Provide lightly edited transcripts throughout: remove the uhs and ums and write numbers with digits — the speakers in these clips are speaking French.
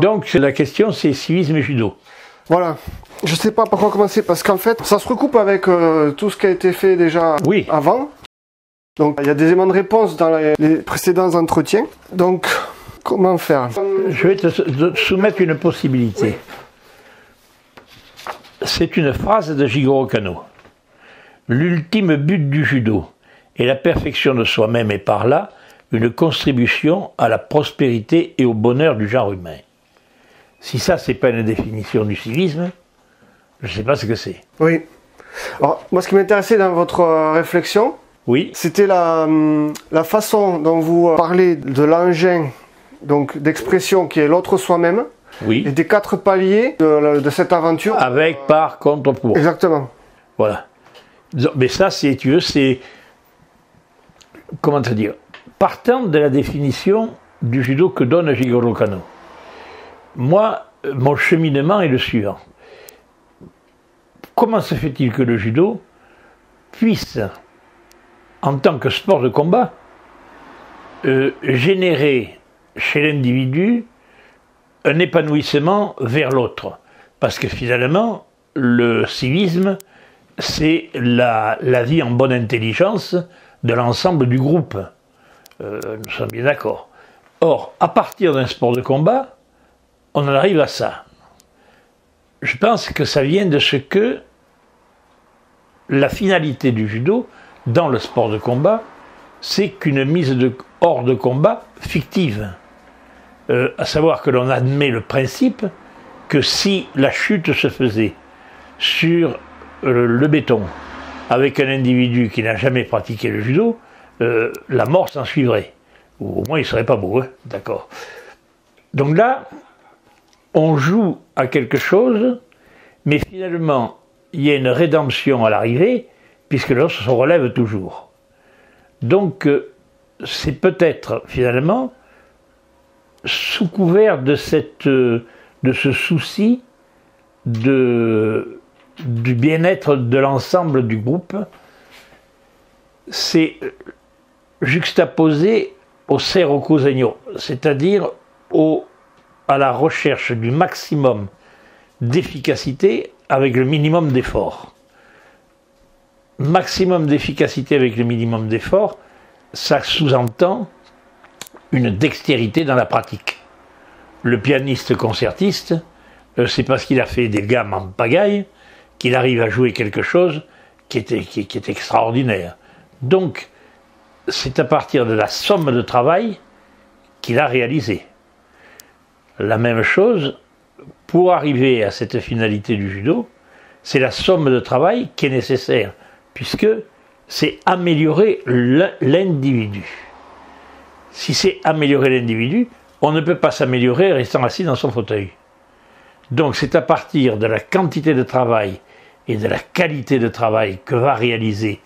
Donc la question c'est civisme et judo. Voilà. Je sais pas par quoi commencer parce qu'en fait ça se recoupe avec tout ce qui a été fait déjà avant. Donc il y a des éléments de réponse dans les précédents entretiens. Donc comment faire? Je vais te soumettre une possibilité. C'est une phrase de Jigoro Kano. L'ultime but du judo est la perfection de soi-même et par là une contribution à la prospérité et au bonheur du genre humain. Si ça, c'est pas une définition du civisme, je ne sais pas ce que c'est. Oui. Alors, moi, ce qui m'intéressait dans votre réflexion, c'était la façon dont vous parlez de l'engin d'expression qui est l'autre soi-même, et des 4 paliers de cette aventure. Avec, par, contre, pour. Exactement. Voilà. Mais ça, si tu veux, c'est... Comment te dire? Partant de la définition du judo que donne Jigoro Kano. Moi, mon cheminement est le suivant. Comment se fait-il que le judo puisse, en tant que sport de combat, générer chez l'individu un épanouissement vers l'autre? Parce que finalement, le civisme, c'est la vie en bonne intelligence de l'ensemble du groupe. Nous sommes bien d'accord. Or, à partir d'un sport de combat, on en arrive à ça. Je pense que ça vient de ce que la finalité du judo, dans le sport de combat, c'est qu'une mise hors de combat fictive. À savoir que l'on admet le principe que si la chute se faisait sur le béton avec un individu qui n'a jamais pratiqué le judo, la mort s'en suivrait. Ou au moins il ne serait pas beau, hein, d'accord. Donc là, on joue à quelque chose, mais finalement, il y a une rédemption à l'arrivée, puisque l'os se relève toujours. Donc, c'est peut-être, finalement, sous couvert de ce souci du bien-être de l'ensemble du groupe, c'est juxtaposé au Seiroku Zenyo, c'est-à-dire à la recherche du maximum d'efficacité avec le minimum d'effort. Maximum d'efficacité avec le minimum d'effort, ça sous-entend une dextérité dans la pratique. Le pianiste concertiste, c'est parce qu'il a fait des gammes en pagaille qu'il arrive à jouer quelque chose qui est extraordinaire. Donc, c'est à partir de la somme de travail qu'il a réalisé. La même chose, pour arriver à cette finalité du judo, c'est la somme de travail qui est nécessaire, puisque c'est améliorer l'individu. Si c'est améliorer l'individu, on ne peut pas s'améliorer restant assis dans son fauteuil. Donc c'est à partir de la quantité de travail et de la qualité de travail que va réaliser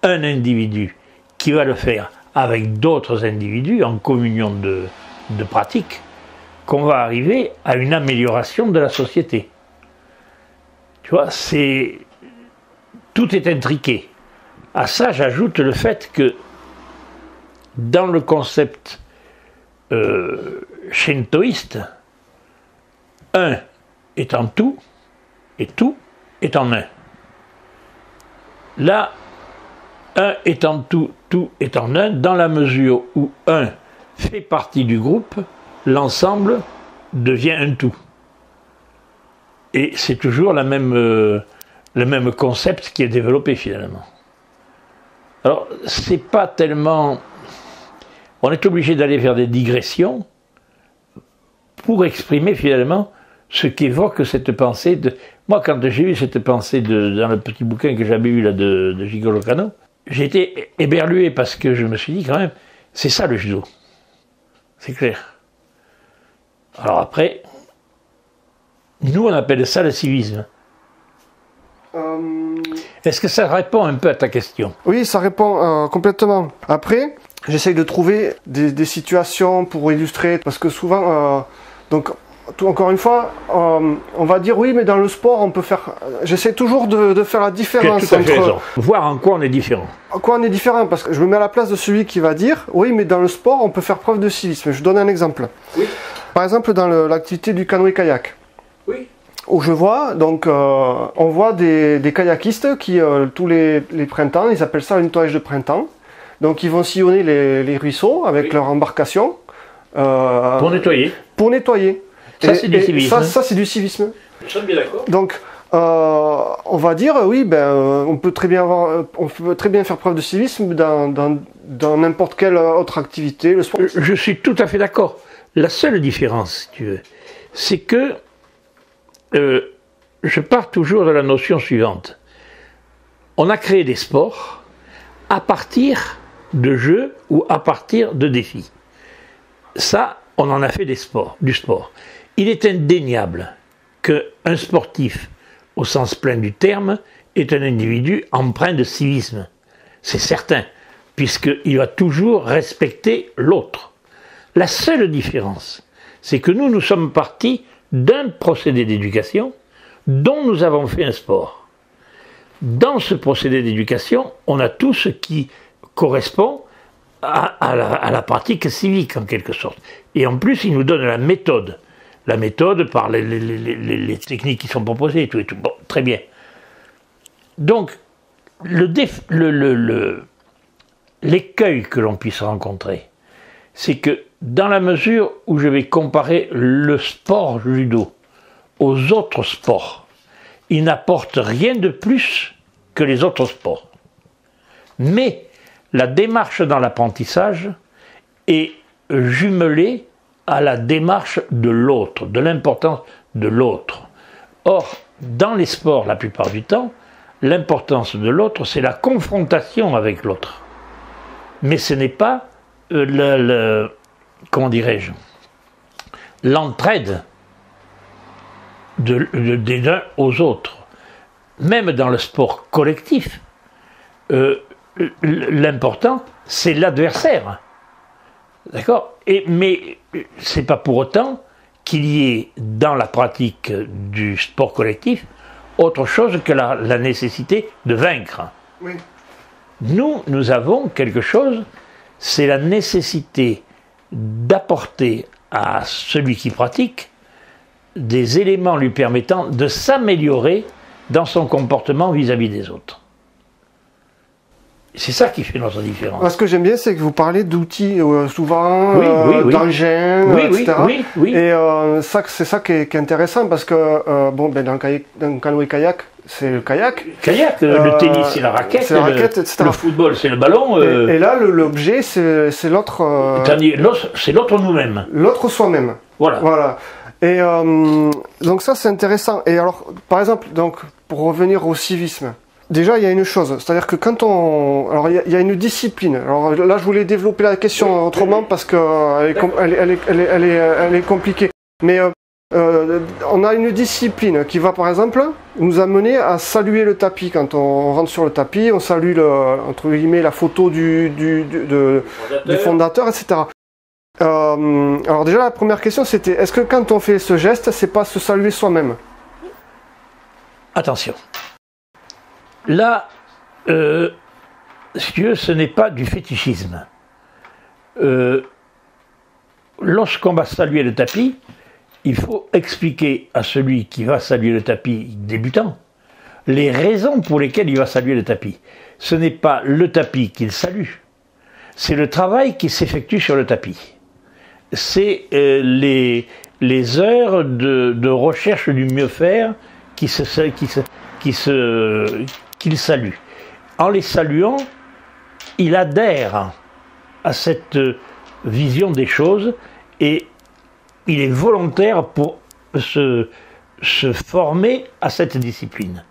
un individu qui va le faire avec d'autres individus en communion de pratique, qu'on va arriver à une amélioration de la société. Tu vois, tout est intriqué. À ça, j'ajoute le fait que dans le concept shintoïste, un est en tout et tout est en un. Là, un est en tout, tout est en un, dans la mesure où un fait partie du groupe, l'ensemble devient un tout. Et c'est toujours le même concept qui est développé finalement. Alors, c'est pas tellement... On est obligé d'aller vers des digressions pour exprimer finalement ce qu'évoque cette pensée de... Moi, quand j'ai eu cette pensée dans le petit bouquin que j'avais eu là de Jigoro Kano, j'ai été éberlué parce que je me suis dit quand même, c'est ça le judo. C'est clair. Alors après, nous on appelle ça le civisme. Est-ce que ça répond un peu à ta question? Oui, ça répond complètement. Après, j'essaye de trouver des situations pour illustrer, parce que souvent, donc encore une fois, on va dire oui, mais dans le sport, on peut faire. J'essaie toujours de faire la différence entre. Voir en quoi on est différent. En quoi on est différent, parce que je me mets à la place de celui qui va dire oui, mais dans le sport, on peut faire preuve de civisme. Je donne un exemple. Oui. Par exemple, dans l'activité du canoë-kayak. Oui. Où je vois, donc, on voit des kayakistes qui, tous les printemps, ils appellent ça le nettoyage de printemps. Donc, ils vont sillonner les ruisseaux avec leur embarcation. Pour nettoyer. Pour nettoyer. Ça, c'est du civisme. Ça, c'est du civisme. Nous sommes bien d'accord. Donc, on va dire, oui, on peut très bien faire preuve de civisme dans n'importe quelle autre activité, le sport. Je suis tout à fait d'accord. La seule différence, si tu veux, c'est que je pars toujours de la notion suivante. On a créé des sports à partir de jeux ou à partir de défis. Ça, on en a fait du sport. Il est indéniable qu'un sportif, au sens plein du terme, est un individu empreint de civisme. C'est certain, puisqu'il va toujours respecter l'autre. La seule différence, c'est que nous sommes partis d'un procédé d'éducation dont nous avons fait un sport. Dans ce procédé d'éducation, on a tout ce qui correspond à la pratique civique, en quelque sorte. Et en plus, il nous donne la méthode. La méthode par les techniques qui sont proposées et tout. Bon, très bien. Donc, l'écueil que l'on puisse rencontrer, c'est que dans la mesure où je vais comparer le sport judo aux autres sports, il n'apporte rien de plus que les autres sports. Mais la démarche dans l'apprentissage est jumelée à la démarche de l'autre, de l'importance de l'autre. Or, dans les sports, la plupart du temps, l'importance de l'autre, c'est la confrontation avec l'autre. Mais ce n'est pas comment dirais-je, l'entraide des uns aux autres. Même dans le sport collectif, l'important, c'est l'adversaire. D'accord ? Mais c'est pas pour autant qu'il y ait dans la pratique du sport collectif autre chose que la nécessité de vaincre. Oui. Nous avons quelque chose, c'est la nécessité d'apporter à celui qui pratique des éléments lui permettant de s'améliorer dans son comportement vis-à-vis des autres. C'est ça qui fait notre différence. Moi, ce que j'aime bien, c'est que vous parlez d'outils souvent, d'engins, etc. Et c'est ça qui est intéressant parce que dans le canoë-kayak, c'est le kayak. Le tennis, c'est la raquette, etc. Le football, c'est le ballon. Et là, l'objet, c'est l'autre. C'est l'autre nous-mêmes. L'autre soi-même. Voilà. Et donc ça, c'est intéressant. Et alors, par exemple, donc, pour revenir au civisme. Déjà, il y a une chose, c'est-à-dire que quand alors il y a une discipline. Alors là, je voulais développer la question autrement parce que elle est compliquée. Mais on a une discipline qui va, par exemple, nous amener à saluer le tapis. Quand on rentre sur le tapis, on salue entre guillemets la photo du fondateur, etc. Alors déjà, la première question, c'était est-ce que quand on fait ce geste, c'est pas se saluer soi-même ? Attention. Là, si tu veux, ce n'est pas du fétichisme. Lorsqu'on va saluer le tapis, il faut expliquer à celui qui va saluer le tapis débutant les raisons pour lesquelles il va saluer le tapis. Ce n'est pas le tapis qu'il salue, c'est le travail qui s'effectue sur le tapis. C'est les heures de recherche du mieux faire qu'il salue. En les saluant, il adhère à cette vision des choses et il est volontaire pour se former à cette discipline.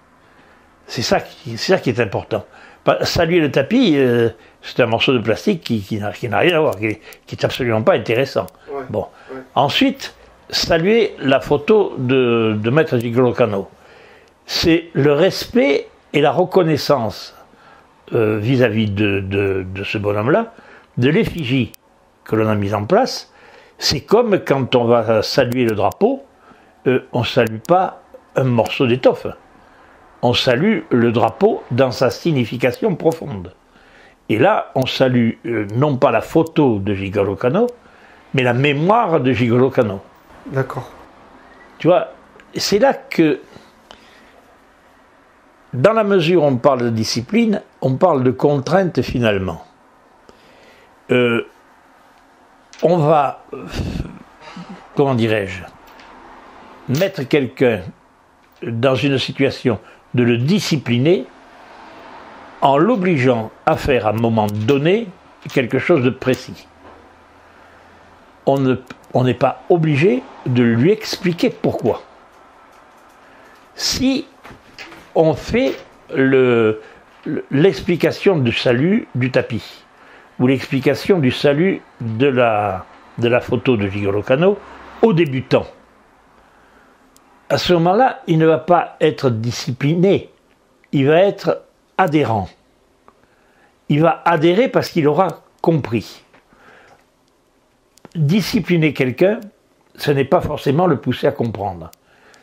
C'est ça qui est important. Saluer le tapis, c'est un morceau de plastique qui n'a rien à voir, qui est absolument pas intéressant. Ouais, bon. Ouais. Ensuite, saluer la photo de Maître Gigolo Kano. C'est le respect et la reconnaissance vis-à-vis de ce bonhomme-là, de l'effigie que l'on a mise en place, C'est comme quand on va saluer le drapeau, on ne salue pas un morceau d'étoffe. On salue le drapeau dans sa signification profonde. Et là, on salue non pas la photo de Gigolo Kano, mais la mémoire de Gigolo Kano. D'accord. Tu vois, c'est là que, dans la mesure où on parle de discipline, on parle de contrainte finalement. On va, comment dirais-je, mettre quelqu'un dans une situation de le discipliner en l'obligeant à faire à un moment donné quelque chose de précis. On n'est pas obligé de lui expliquer pourquoi. Si on fait l'explication du salut du tapis, ou l'explication du salut de la photo de Gigolo Kano au débutant, à ce moment-là, il ne va pas être discipliné, il va être adhérent. Il va adhérer parce qu'il aura compris. Discipliner quelqu'un, ce n'est pas forcément le pousser à comprendre.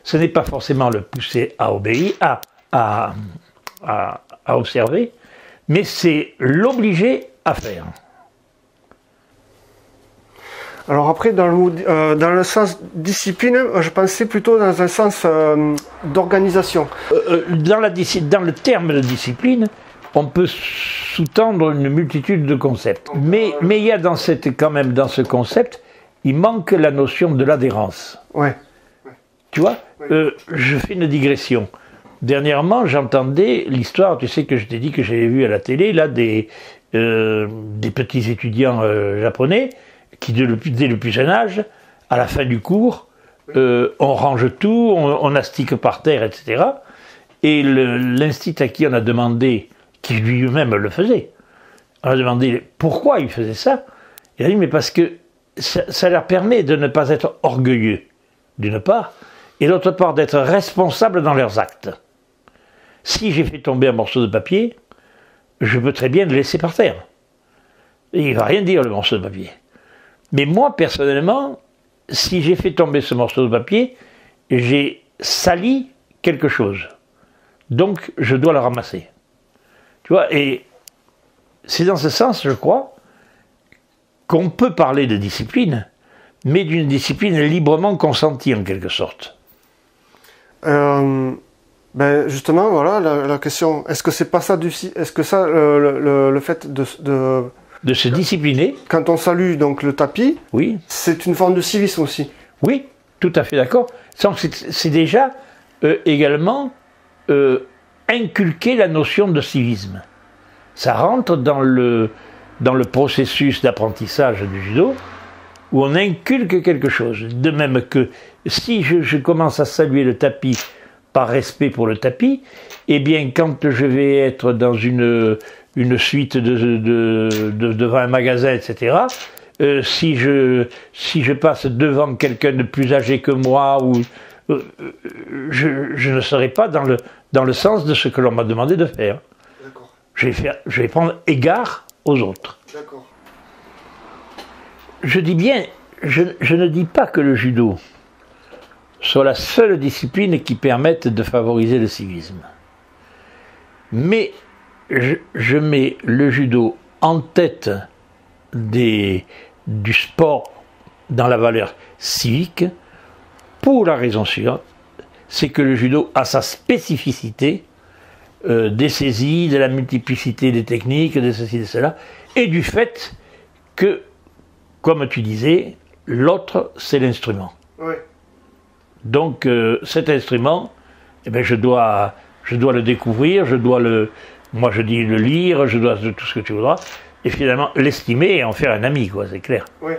Ce n'est pas forcément le pousser à obéir, à observer, mais c'est l'obliger à faire. Alors après, dans le sens discipline, je pensais plutôt dans un sens d'organisation. Dans le terme de discipline, on peut sous-tendre une multitude de concepts. Mais il y a quand même dans ce concept, il manque la notion de l'adhérence. Ouais. Tu vois, je fais une digression. Dernièrement, j'entendais l'histoire, tu sais que je t'ai dit que j'avais vu à la télé, là, des petits étudiants japonais qui, dès le plus jeune âge, à la fin du cours, on range tout, on astique par terre, etc. Et l'institut à qui on a demandé, qui lui-même le faisait, on a demandé pourquoi il faisait ça. Il a dit, mais parce que ça leur permet de ne pas être orgueilleux, d'une part, et d'autre part d'être responsables dans leurs actes. Si j'ai fait tomber un morceau de papier, je peux très bien le laisser par terre. Et il ne va rien dire, le morceau de papier. Mais moi, personnellement, si j'ai fait tomber ce morceau de papier, j'ai sali quelque chose. Donc, je dois le ramasser. Tu vois, et c'est dans ce sens, je crois, qu'on peut parler de discipline, mais d'une discipline librement consentie, en quelque sorte. Justement, voilà la question. Est-ce que c'est pas ça est-ce que ça, le fait de se discipliner. Quand on salue donc le tapis, oui, c'est une forme de civisme aussi. Oui, tout à fait d'accord. C'est déjà également inculquer la notion de civisme. Ça rentre dans le processus d'apprentissage du judo, où on inculque quelque chose. De même que si je commence à saluer le tapis par respect pour le tapis, eh bien quand je vais être dans une suite devant un magasin, etc., si je passe devant quelqu'un de plus âgé que moi, je ne serai pas dans le sens de ce que l'on m'a demandé de faire. D'accord. Je vais prendre égard aux autres. D'accord. Je dis bien, je ne dis pas que le judo soit la seule discipline qui permette de favoriser le civisme. Mais je mets le judo en tête du sport dans la valeur civique pour la raison suivante, c'est que le judo a sa spécificité des saisies, de la multiplicité des techniques, de ceci, de cela, et du fait que, comme tu disais, l'autre c'est l'instrument. Oui. Donc cet instrument, eh bien, je dois le découvrir, moi je dis le lire, je dois tout ce que tu voudras, et finalement l'estimer et en faire un ami, quoi, c'est clair. Oui.